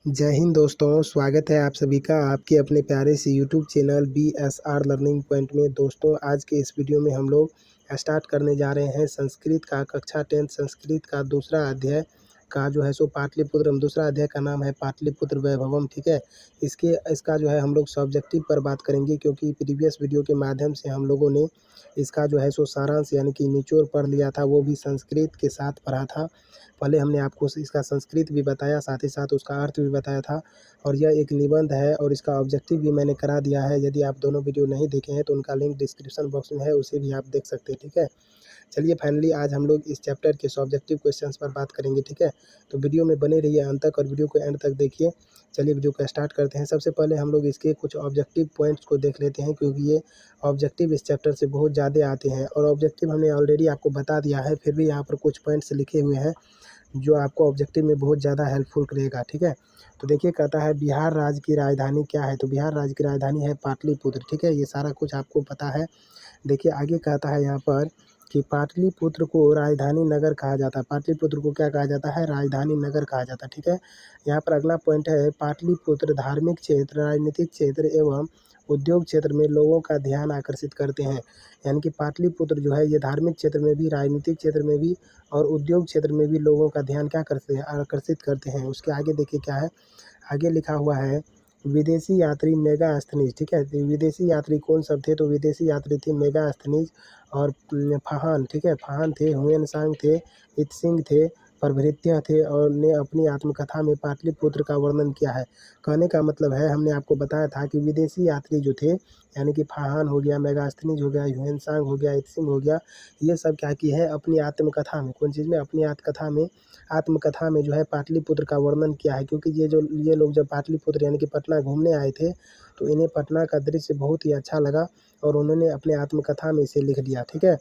जय हिंद दोस्तों, स्वागत है आप सभी का आपके अपने प्यारे से YouTube channel BSR learning point में। दोस्तों, आज के इस वीडियो में हम लोग स्टार्ट करने जा रहे हैं संस्कृत का कक्षा 10 संस्कृत का दूसरा अध्याय का जो है सो पाटलिपुत्र। दूसरा अध्याय का नाम है पाटलिपुत्र वैभवम। ठीक है, इसका जो है हम लोग सब्जेक्टिव पर बात करेंगे, क्योंकि प्रीवियस वीडियो के माध्यम से हम लोगों ने इसका जो है सो सारांश यानी कि निचोड़ पढ़ लिया था, वो भी संस्कृत के साथ पढ़ा था। पहले हमने आपको इसका संस्कृत भी बताया, साथ ही साथ उसका अर्थ भी बताया था, और यह एक निबंध है और इसका ऑब्जेक्टिव भी मैंने करा दिया है। यदि आप दोनों वीडियो नहीं देखे हैं तो उनका लिंक डिस्क्रिप्शन बॉक्स में है, उसे भी आप देख सकते हैं। ठीक है, चलिए फाइनली आज हम लोग इस चैप्टर के सब्जेक्टिव क्वेश्चंस पर बात करेंगे। ठीक है, तो वीडियो में बने रहिए अंत तक और वीडियो को एंड तक देखिए। चलिए वीडियो को स्टार्ट करते हैं। सबसे पहले हम लोग इसके कुछ ऑब्जेक्टिव पॉइंट्स को देख लेते हैं, क्योंकि ये ऑब्जेक्टिव इस चैप्टर से बहुत ज़्यादा आते हैं और ऑब्जेक्टिव हमने ऑलरेडी आपको बता दिया है, फिर भी यहाँ पर कुछ पॉइंट्स लिखे हुए हैं जो आपको ऑब्जेक्टिव में बहुत ज़्यादा हेल्पफुल रहेगा। ठीक है, तो देखिए कहता है बिहार राज्य की राजधानी क्या है, तो बिहार राज्य की राजधानी है पाटलिपुत्र। ठीक है, ये सारा कुछ आपको पता है। देखिए आगे कहता है यहाँ पर कि पाटलिपुत्र को राजधानी नगर कहा जाता है। पाटलिपुत्र को क्या कहा जाता है? राजधानी नगर कहा जाता है। ठीक है, यहाँ पर अगला पॉइंट है पाटलिपुत्र धार्मिक क्षेत्र, राजनीतिक क्षेत्र एवं उद्योग क्षेत्र में लोगों का ध्यान आकर्षित करते हैं। यानी कि पाटलिपुत्र जो है ये धार्मिक क्षेत्र में भी, राजनीतिक क्षेत्र में भी और उद्योग क्षेत्र में भी लोगों का ध्यान क्या करते हैं? आकर्षित करते हैं। उसके आगे देखिए क्या है, आगे लिखा हुआ है विदेशी यात्री मेगास्थनीज। ठीक है, तो विदेशी यात्री कौन सब थे? तो विदेशी यात्री थे मेगास्थनीज और फाहान। ठीक है, फाहान थे, हुएनसांग थे, इत्सिंग थे, प्रभृत्य थे और ने अपनी आत्मकथा में पाटलिपुत्र का वर्णन किया है। कहने का मतलब है, हमने आपको बताया था कि विदेशी यात्री जो थे यानी कि फाहान हो गया, मेगास्थनीज हो गया, ह्यूएनसांग हो गया, इत्सिंग हो गया, ये सब क्या की है अपनी आत्मकथा में, कौन चीज़ में? अपनी आत्मकथा में जो है पाटलिपुत्र का वर्णन किया है। क्योंकि ये लोग जब पाटलिपुत्र यानी कि पटना घूमने आए थे तो इन्हें पटना का दृश्य बहुत ही अच्छा लगा और उन्होंने अपने आत्मकथा में इसे लिख दिया। ठीक है,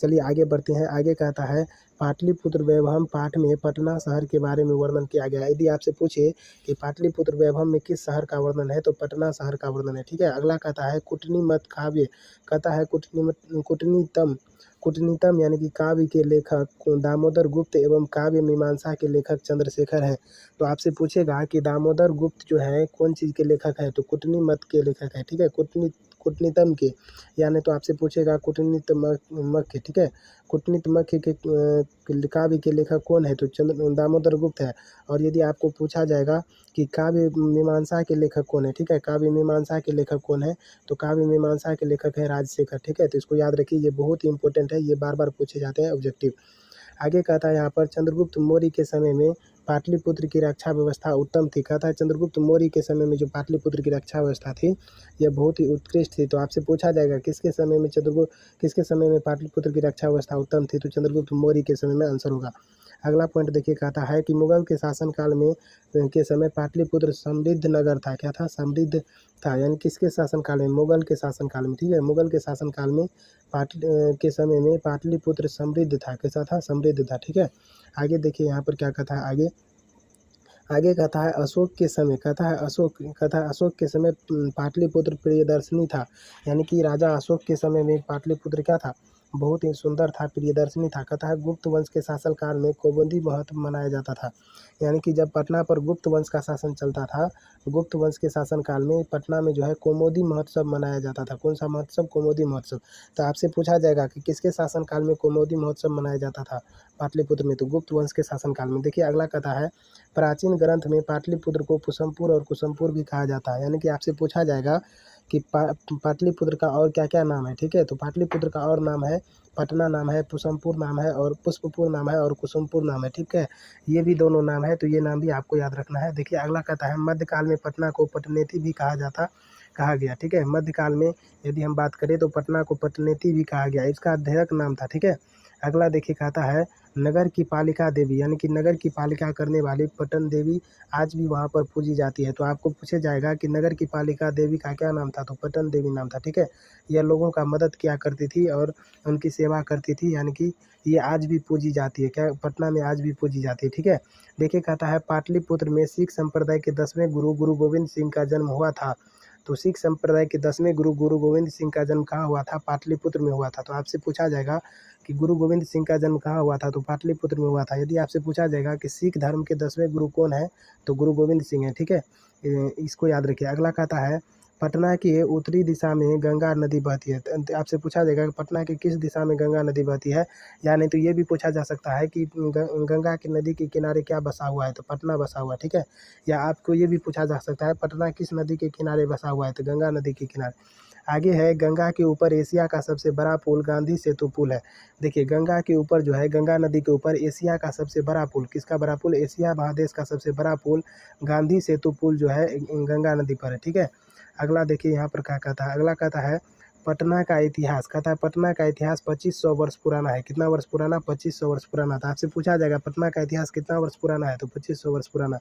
चलिए आगे बढ़ते हैं। आगे कहता है पाटलिपुत्र वैभवम पाठ में पटना शहर के बारे में वर्णन किया गया है। यदि आपसे पूछे कि पाटलिपुत्र वैभवम में किस शहर का वर्णन है, तो पटना शहर का वर्णन है। ठीक है, अगला कहता है कूटनीमत काव्य। कहता है कूटनीतम यानी कि काव्य के लेखक दामोदर गुप्त एवं काव्य मीमांसा के लेखक चंद्रशेखर हैं। तो आपसे पूछेगा कि दामोदर गुप्त जो है कौन चीज़ के लेखक है, तो कूटनीमत के लेखक है। ठीक है, कूटनीतम के, यानी तो आपसे पूछेगा कूटनीतमक के। ठीक है, कूटनीतमक के काव्य के लेखक कौन है, तो दामोदर गुप्त है। और यदि आपको पूछा जाएगा कि काव्य मीमांसा के लेखक कौन है, ठीक है, काव्य मीमांसा के लेखक कौन है, तो काव्य मीमांसा के लेखक है राजशेखर। ठीक है, तो इसको याद रखिए, ये बहुत ही इंपॉर्टेंट है, ये बार बार पूछे जाते हैं ऑब्जेक्टिव। आगे कहता है यहाँ पर चंद्रगुप्त मौर्य के समय में पाटलिपुत्र की रक्षा व्यवस्था उत्तम थी। कहता है चंद्रगुप्त मौर्य के समय में जो पाटलिपुत्र की रक्षा व्यवस्था थी यह बहुत ही उत्कृष्ट थी। तो आपसे पूछा जाएगा किसके समय में पाटलिपुत्र की रक्षा व्यवस्था उत्तम थी, तो चंद्रगुप्त मौर्य के समय में आंसर होगा। अगला पॉइंट देखिए, कहता है कि मुगल के शासनकाल में के समय पाटलिपुत्र समृद्ध नगर था। क्या था? समृद्ध था। यानी किसके शासनकाल में? मुगल के शासनकाल में। ठीक है, मुगल के शासनकाल में के समय में पाटलिपुत्र समृद्ध था। कैसा था? समृद्ध था। ठीक है, आगे देखिए यहाँ पर क्या कहता है, आगे कहता है अशोक के समय। कहता है अशोक के समय पाटलिपुत्र प्रियदर्शनी था। यानी कि राजा अशोक के समय में पाटलिपुत्र क्या था? बहुत ही सुंदर था, प्रियदर्शनी था। कहता है गुप्त वंश के शासनकाल में कौमुदी महत्व मनाया जाता था। यानी कि जब पटना पर गुप्त वंश का शासन चलता था, गुप्त वंश के शासनकाल में पटना में जो है कौमुदी महोत्सव मनाया जाता था। कौन सा महोत्सव? कौमुदी महोत्सव। तो आपसे पूछा जाएगा कि किसके शासनकाल में कौमुदी महोत्सव मनाया जाता था पाटलिपुत्र में, तो गुप्त वंश के शासनकाल में। देखिए अगला कहता है प्राचीन ग्रंथ में पाटलिपुत्र को पुष्पपुर और कुसुमपुर भी कहा जाता है। यानी कि आपसे पूछा जाएगा कि पाटलिपुत्र का और क्या क्या नाम है। ठीक है, तो पाटलिपुत्र का और नाम है पटना नाम है, पुष्पपुर नाम है और पुष्पपुर नाम है और कुसुमपुर नाम है। ठीक है, ये भी दोनों नाम है, तो ये नाम भी आपको याद रखना है। देखिए अगला कहता है मध्यकाल में पटना को पटनेती भी कहा गया। ठीक है, मध्यकाल में यदि हम बात करें तो पटना को पटनेती भी कहा गया, इसका अध्ययक नाम था। ठीक है, अगला देखिए कहता है नगर की पालिका देवी, यानी कि नगर की पालिका करने वाली पटन देवी आज भी वहाँ पर पूजी जाती है। तो आपको पूछा जाएगा कि नगर की पालिका देवी का क्या नाम था, तो पटन देवी नाम था। ठीक है, यह लोगों का मदद किया करती थी और उनकी सेवा करती थी, यानी कि ये आज भी पूजी जाती है। क्या? पटना में आज भी पूजी जाती है। ठीक है, देखिए कहता है पाटलिपुत्र में सिख संप्रदाय के 10वें गुरु गुरु गोविंद सिंह का जन्म हुआ था। तो सिख संप्रदाय के 10वें गुरु गुरु गोविंद सिंह का जन्म कहाँ हुआ था? पाटलिपुत्र में हुआ था। तो आपसे पूछा जाएगा कि गुरु गोविंद सिंह का जन्म कहाँ हुआ था? तो पाटलिपुत्र में हुआ था। यदि आपसे पूछा जाएगा कि सिख धर्म के 10वें गुरु कौन है? तो गुरु गोविंद सिंह है, ठीक है। इसको याद रखिए। अगला कहता है पटना के उत्तरी दिशा में गंगा नदी बहती है। तो आपसे पूछा जाएगा कि पटना के किस दिशा में गंगा नदी बहती है, या नहीं तो ये भी पूछा जा सकता है कि गंगा की नदी के किनारे क्या बसा हुआ है? तो पटना बसा हुआ है, ठीक है। या आपको ये भी पूछा जा सकता है पटना किस नदी के किनारे बसा हुआ है? तो गंगा नदी के किनारे। आगे है गंगा के ऊपर एशिया का सबसे बड़ा पुल गांधी सेतु पुल है। देखिए गंगा के ऊपर जो है, गंगा नदी के ऊपर एशिया का सबसे बड़ा पुल, किसका बड़ा पुल? एशिया महादेश का सबसे बड़ा पुल गांधी सेतु पुल जो है गंगा नदी पर है, ठीक है। अगला देखिए यहाँ पर क्या कहता है। अगला कहता है पटना का इतिहास। कहता है पटना का इतिहास 2500 वर्ष पुराना है। कितना वर्ष पुराना? 2500 वर्ष पुराना था। आपसे पूछा जाएगा पटना का इतिहास कितना वर्ष पुराना है? तो 2500 वर्ष पुराना।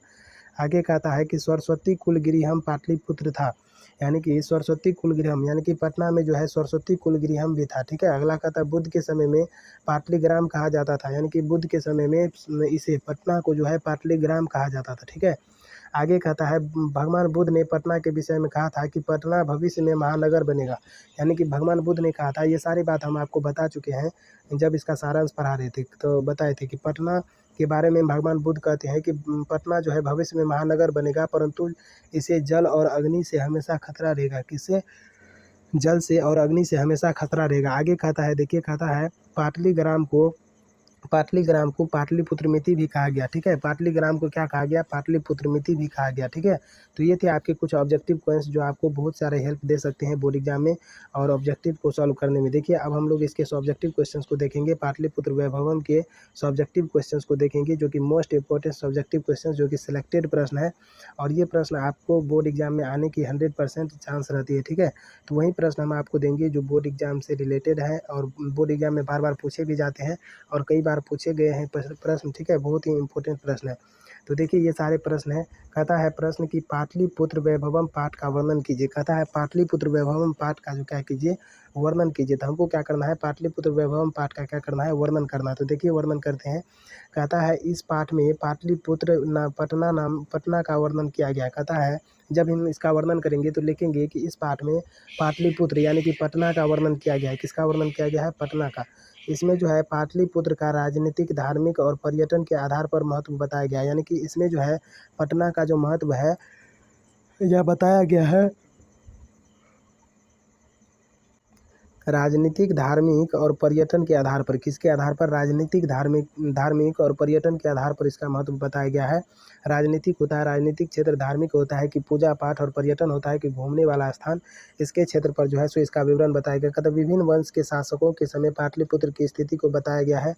आगे कहता है कि सरस्वती कुलगृहम पाटलिपुत्र था। यानी कि सरस्वती कुलगृहम यानी कि पटना में जो है सरस्वती कुलगृहम भी था, ठीक है। अगला कहता है बुद्ध के समय में पाटलीग्राम कहा जाता था। यानी कि बुद्ध के समय में इसे पटना को जो है पाटलीग्राम कहा जाता था, ठीक है। आगे कहता है भगवान बुद्ध ने पटना के विषय में कहा था कि पटना भविष्य में महानगर बनेगा। यानी कि भगवान बुद्ध ने कहा था, ये सारी बात हम आपको बता चुके हैं जब इसका सारांश पढ़ा रहे थे, तो बताए थे कि पटना के बारे में भगवान बुद्ध कहते हैं कि पटना जो है भविष्य में महानगर बनेगा, परंतु इसे जल और अग्नि से हमेशा खतरा रहेगा। किससे? जल से और अग्नि से हमेशा खतरा रहेगा। आगे कहता है, देखिए कहता है पाटलीग्राम को पाटलिपुत्र मिति भी कहा गया, ठीक है। पाटलीग्राम को क्या कहा गया? पाटलिपुत्र मिति भी कहा गया, ठीक है। तो ये थे आपके कुछ ऑब्जेक्टिव क्वेश्चन जो आपको बहुत सारे हेल्प दे सकते हैं बोर्ड एग्जाम में और ऑब्जेक्टिव को सॉल्व करने में। देखिए अब हम लोग इसके सब्जेक्टिव क्वेश्चंस को देखेंगे। पाटलिपुत्र वैभवम के सब्जेक्टिव क्वेश्चंस को देखेंगे, जो कि मोस्ट इंपॉर्टेंट सब्जेक्टिव क्वेश्चन, जो कि सिलेक्टेड प्रश्न है, और ये प्रश्न आपको बोर्ड एग्जाम में आने की 100% चांस रहती है, ठीक है। तो वही प्रश्न हम आपको देंगे जो बोर्ड एग्जाम से रिलेटेड है और बोर्ड एग्जाम में बार बार पूछे भी जाते हैं और कई बार पूछे गए हैं प्रश्न, ठीक है। बहुत ही इंपॉर्टेंट प्रश्न है। तो देखिए ये सारे प्रश्न हैं। कहता है प्रश्न कि पाटलिपुत्र वैभवम पाठ का वर्णन कीजिए। कहता है पाटलिपुत्र वैभवम पाठ का जो क्या कीजिए? वर्णन कीजिए। तो हमको क्या करना है? पाटलिपुत्र वैभवम पाठ का क्या करना है? वर्णन करना है। तो देखिए वर्णन करते हैं। कहता है इस पाठ में पाटलिपुत्र पटना का वर्णन किया गया। कहता है जब हम इसका वर्णन करेंगे तो लिखेंगे कि इस पाठ में पाटलिपुत्र यानी कि पटना का वर्णन किया गया है। किसका वर्णन किया गया है? पटना का। इसमें जो है पाटलिपुत्र का राजनीतिक, धार्मिक और पर्यटन के आधार पर महत्व बताया गया है। यानी कि इसमें जो है पटना का जो महत्व है यह बताया गया है राजनीतिक, धार्मिक और पर्यटन के आधार पर। किसके आधार पर? राजनीतिक, धार्मिक और पर्यटन के आधार पर इसका महत्व बताया गया है। राजनीतिक होता है राजनीतिक क्षेत्र, धार्मिक होता है कि पूजा पाठ, और पर्यटन होता है कि घूमने वाला स्थान। इसके क्षेत्र पर जो है सो इसका विवरण बताया गया। कहता विभिन्न वंश के शासकों के समय पाटलिपुत्र की स्थिति को बताया गया है।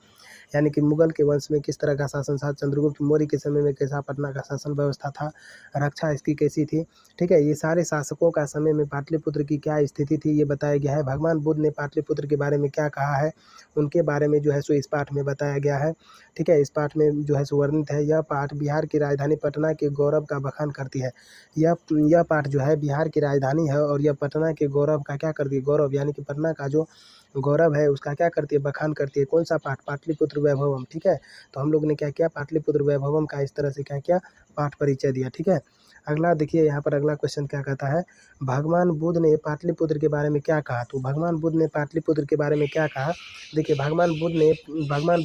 यानी कि मुगल के वंश में किस तरह का शासन था, चंद्रगुप्त मौर्य के समय में कैसा पटना का शासन व्यवस्था था, रक्षा इसकी कैसी थी, ठीक है। ये सारे शासकों का समय में पाटलिपुत्र की क्या स्थिति थी ये बताया गया है। भगवान बुद्ध ने पाटलिपुत्र के बारे में क्या कहा है, उनके बारे में जो है सो इस पाठ में बताया गया है, ठीक है। इस पाठ में जो है सो वर्णित है। यह पाठ बिहार की राजधानी पटना के गौरव का बखान करती है। यह पाठ जो है बिहार की राजधानी है और यह पटना के गौरव का क्या करती है? गौरव यानी कि पटना का जो गौरव है उसका क्या करती है? बखान करती है। कौन सा पाठ? पाटलिपुत्र वैभवम, ठीक है। तो हम लोग ने क्या किया? पाटलिपुत्र वैभवम का इस तरह से क्या किया? पाठ परिचय दिया, ठीक है। अगला देखिए यहाँ पर अगला क्वेश्चन क्या कहता है, भगवान बुद्ध ने पाटलिपुत्र के बारे में क्या कहा? तो भगवान बुद्ध ने पाटलिपुत्र के बारे में क्या कहा? देखिए भगवान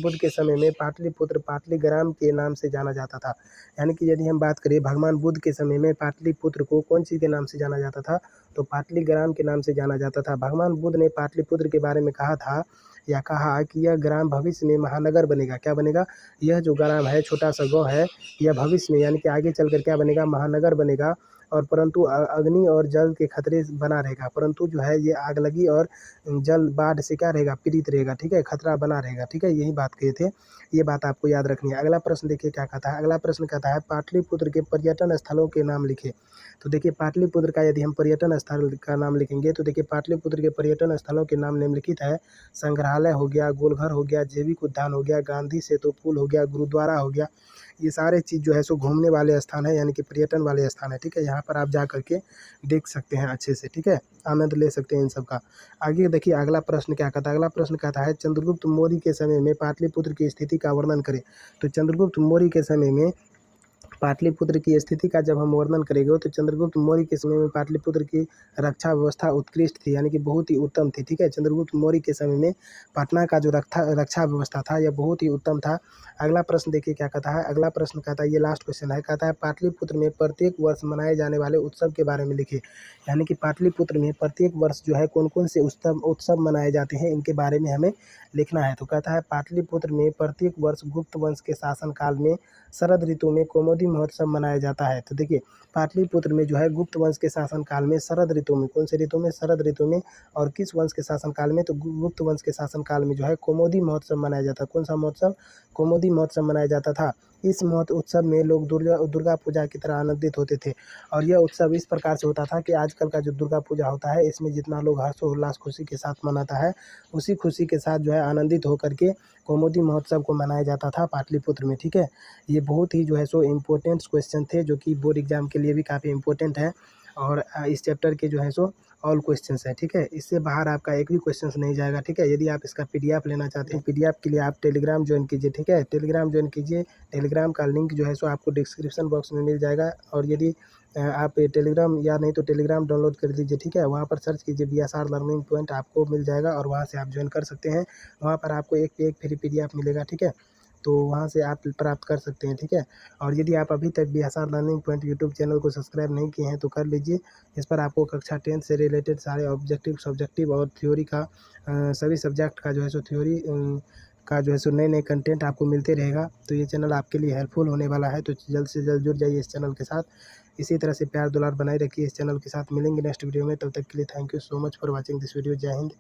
बुद्ध के समय में पाटलिपुत्र पाटलीग्राम के नाम से जाना जाता था। यानी कि यदि हम बात करें भगवान बुद्ध के समय में पाटलिपुत्र को कौन चीज़ के नाम से जाना जाता था? तो पाटलीग्राम के नाम से जाना जाता था। भगवान बुद्ध ने पाटलिपुत्र के बारे में कहा था या कहा कि यह ग्राम भविष्य में महानगर बनेगा। क्या बनेगा? यह जो ग्राम है, छोटा सा गाँव है, यह भविष्य में यानी कि आगे चलकर क्या बनेगा? महानगर बनेगा। और परंतु अग्नि और जल के खतरे बना रहेगा। परंतु जो है ये आग लगी और जल बाढ़ से क्या रहेगा? पीड़ित रहेगा, ठीक है। खतरा बना रहेगा, ठीक है। यही बात कहे थे, ये बात आपको याद रखनी है। अगला प्रश्न देखिए क्या कहता है। अगला प्रश्न कहता है पाटलिपुत्र के पर्यटन स्थलों के नाम लिखे। तो देखिए पाटलिपुत्र का यदि हम पर्यटन स्थल का नाम लिखेंगे तो देखिए पाटलिपुत्र के पर्यटन स्थलों के नाम निम्नलिखित है। संग्रहालय हो गया, गोलघर हो गया, जैविक उद्यान हो गया, गांधी सेतु पुल हो गया, गुरुद्वारा हो गया। ये सारे चीज़ जो है सो घूमने वाले स्थान है, यानी कि पर्यटन वाले स्थान है, ठीक है। यहाँ पर आप जा करके देख सकते हैं अच्छे से, ठीक है, आनंद ले सकते हैं इन सब का। आगे देखिए अगला प्रश्न क्या कहता है। अगला प्रश्न कहता है चंद्रगुप्त मौर्य के समय में पाटलिपुत्र की स्थिति का वर्णन करें। तो चंद्रगुप्त मौर्य के समय में पाटलिपुत्र की स्थिति का जब हम वर्णन करेंगे तो चंद्रगुप्त मौर्य के समय में पाटलिपुत्र की रक्षा व्यवस्था उत्कृष्ट थी, यानी कि बहुत ही उत्तम थी। ठीक है, चंद्रगुप्त मौर्य के समय में पटना का जो रक्षा व्यवस्था था यह बहुत ही उत्तम था। अगला प्रश्न देखिए क्या कहता है। अगला प्रश्न कहता है, ये लास्ट क्वेश्चन है, कहता है पाटलिपुत्र में प्रत्येक वर्ष मनाए जाने वाले उत्सव के बारे में लिखिए। यानी कि पाटलिपुत्र में प्रत्येक वर्ष जो है कौन कौन से उत्सव मनाए जाते हैं, इनके बारे में हमें लिखना है। तो कहता है पाटलिपुत्र में प्रत्येक वर्ष गुप्त वंश के शासनकाल में शरद ऋतु में कौमुदी महोत्सव मनाया जाता है। तो देखिए पाटलिपुत्र में जो है गुप्त वंश के शासनकाल में शरद ऋतु में, कौन से ऋतु में, शरद ऋतु में, और किस वंश के शासनकाल में, तो गुप्त वंश के शासनकाल में जो है कौमुदी महोत्सव मनाया जाता है। कौन सा महोत्सव, कौमुदी महोत्सव मनाया जाता था। इस उत्सव में लोग दुर्गा पूजा की तरह आनंदित होते थे, और यह उत्सव इस प्रकार से होता था कि आजकल का जो दुर्गा पूजा होता है इसमें जितना लोग हर्षोल्लास खुशी के साथ मनाता है, उसी खुशी के साथ जो है आनंदित होकर के कौमुदी महोत्सव को मनाया जाता था पाटलिपुत्र में। ठीक है, ये बहुत ही जो है सो इम्पोर्टेंट क्वेश्चन थे, जो कि बोर्ड एग्जाम के लिए भी काफ़ी इंपॉर्टेंट है, और इस चैप्टर के जो है सो ऑल क्वेश्चंस है। ठीक है, इससे बाहर आपका एक भी क्वेश्चंस नहीं जाएगा। ठीक है, यदि आप इसका पीडीएफ लेना चाहते हैं, पीडीएफ के लिए आप टेलीग्राम ज्वाइन कीजिए। ठीक है, टेलीग्राम ज्वाइन कीजिए। टेलीग्राम का लिंक जो है सो आपको डिस्क्रिप्शन बॉक्स में मिल जाएगा, और यदि आप टेलीग्राम या नहीं तो टेलीग्राम डाउनलोड कर लीजिए। ठीक है, वहाँ पर सर्च कीजिए BSR लर्निंग पॉइंट, आपको मिल जाएगा, और वहाँ से आप ज्वाइन कर सकते हैं। वहाँ पर आपको एक पे एक फ्री पीडीएफ मिलेगा। ठीक है, तो वहाँ से आप प्राप्त कर सकते हैं। ठीक है, और यदि आप अभी तक BSR learning point YouTube channel को सब्सक्राइब नहीं किए हैं तो कर लीजिए। इस पर आपको कक्षा 10 से रिलेटेड सारे ऑब्जेक्टिव, सब्जेक्टिव और थ्योरी का सभी सब्जेक्ट का जो है सो थ्योरी का जो है सो नए नए कंटेंट आपको मिलते रहेगा। तो ये चैनल आपके लिए हेल्पफुल होने वाला है, तो जल्द से जल्द जुड़ जाइए इस चैनल के साथ। इसी तरह से प्यार दुलार बनाए रखिए इस चैनल के साथ। मिलेंगे नेक्स्ट वीडियो में, तब तक के लिए thank you so much for watching this video. जय हिंद।